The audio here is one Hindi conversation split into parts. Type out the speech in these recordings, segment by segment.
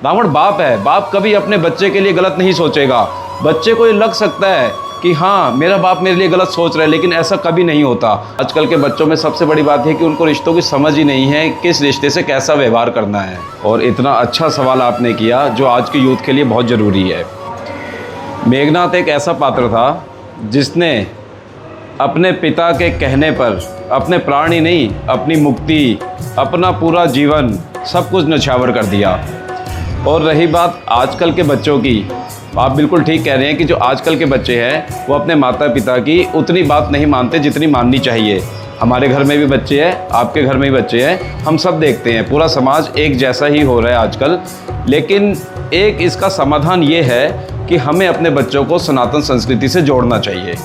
रावण बाप है, बाप कभी अपने बच्चे के लिए गलत नहीं सोचेगा। बच्चे को ये लग सकता है कि हाँ मेरा बाप मेरे लिए गलत सोच रहा है, लेकिन ऐसा कभी नहीं होता। आजकल के बच्चों में सबसे बड़ी बात है कि उनको रिश्तों की समझ ही नहीं है, किस रिश्ते से कैसा व्यवहार करना है। और इतना अच्छा सवाल आपने किया जो आज के यूथ के लिए बहुत ज़रूरी है। मेघनाथ एक ऐसा पात्र था जिसने अपने पिता के कहने पर अपने प्राण ही नहीं, अपनी मुक्ति, अपना पूरा जीवन सब कुछ न्यौछावर कर दिया। और रही बात आजकल के बच्चों की, आप बिल्कुल ठीक कह रहे हैं कि जो आजकल के बच्चे हैं वो अपने माता पिता की उतनी बात नहीं मानते जितनी माननी चाहिए। हमारे घर में भी बच्चे हैं, आपके घर में भी बच्चे हैं, हम सब देखते हैं, पूरा समाज एक जैसा ही हो रहा है आजकल। लेकिन एक इसका समाधान ये है कि हमें अपने बच्चों को सनातन संस्कृति से जोड़ना चाहिए।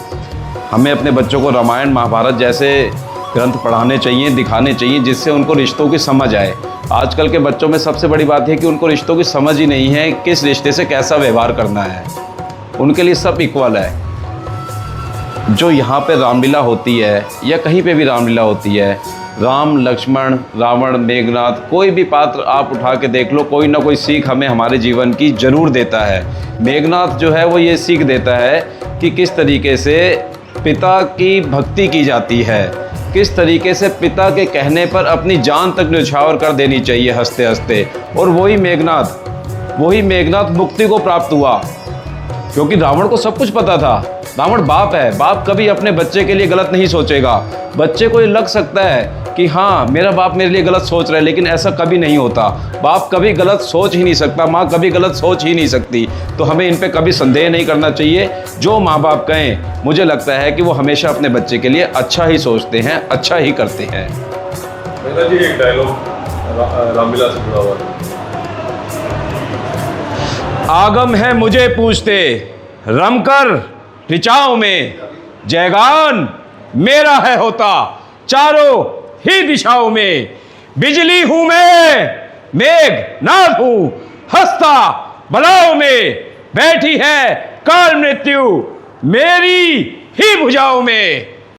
हमें अपने बच्चों को रामायण महाभारत जैसे ग्रंथ पढ़ाने चाहिए, दिखाने चाहिए, जिससे उनको रिश्तों की समझ आए। आजकल के बच्चों में सबसे बड़ी बात है कि उनको रिश्तों की समझ ही नहीं है, किस रिश्ते से कैसा व्यवहार करना है। उनके लिए सब इक्वल है। जो यहाँ पे रामलीला होती है या कहीं पे भी रामलीला होती है, राम, लक्ष्मण, रावण, मेघनाथ, कोई भी पात्र आप उठा के देख लो, कोई ना कोई सीख हमें हमारे जीवन की ज़रूर देता है। मेघनाथ जो है वो ये सीख देता है कि किस तरीके से पिता की भक्ति की जाती है, किस तरीके से पिता के कहने पर अपनी जान तक न्यौछावर कर देनी चाहिए हंसते हंसते। और वही मेघनाथ मुक्ति को प्राप्त हुआ, क्योंकि रावण को सब कुछ पता था। रावण बाप है, बाप कभी अपने बच्चे के लिए गलत नहीं सोचेगा। बच्चे को ये लग सकता है कि हाँ मेरा बाप मेरे लिए गलत सोच रहा है, लेकिन ऐसा कभी नहीं होता। बाप कभी गलत सोच ही नहीं सकता, माँ कभी गलत सोच ही नहीं सकती। तो हमें इन पे कभी संदेह नहीं करना चाहिए। जो माँ बाप कहें, मुझे लगता है कि वो हमेशा अपने बच्चे के लिए अच्छा ही सोचते हैं, अच्छा ही करते हैं। जी एक डायलॉग रामलीला से जुड़ा हुआ है। आगम है मुझे पूछते, रमकर ऋचाओं में, जयगान मेरा है होता चारों ही दिशाओं में। बिजली हूं मैं, मेघनाथ हूं, हंसता बलाओं में, बैठी है काल मृत्यु मेरी ही भुजाओं में।